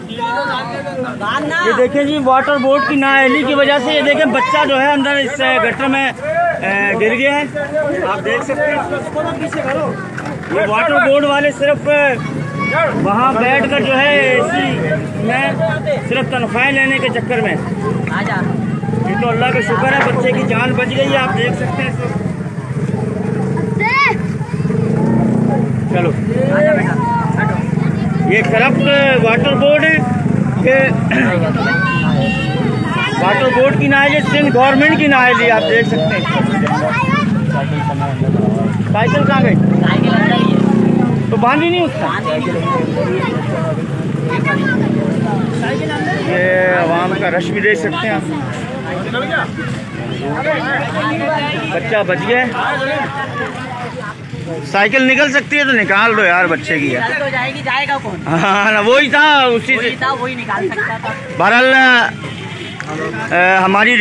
ये देखें जी, water board की नाअहली की वजह से ये देखें बच्चा जो है अंदर इस गटर में गिर गया है। आप देख सकते हैं। ये वाटर बोर्ड वाले सिर्फ वहाँ बैठ कर जो है एसी में सिर्फ तनख्वाहें लेने के चक्कर में। ये तो अल्लाह का शुक्र है बच्चे की जान बच गई है। आप देख सकते हैं। चलो, ये करप्ट वाटर बोर्ड है। ये वाटर बोर्ड की नाअहली, सिंध गवर्नमेंट की नाअहली। आप देख सकते हैं। साइकिल कहाँ गई? तो बांधी नहीं उसका। ये आवाम का रश भी देख सकते हैं आप। बच्चा बच गया। साइकिल निकल सकती है तो निकाल दो यार बच्चे की। निकल तो जाएगी, जाएगा कौन? हाँ ना, वही था, उसी से वही निकाल सकता था। बहरहाल हमारी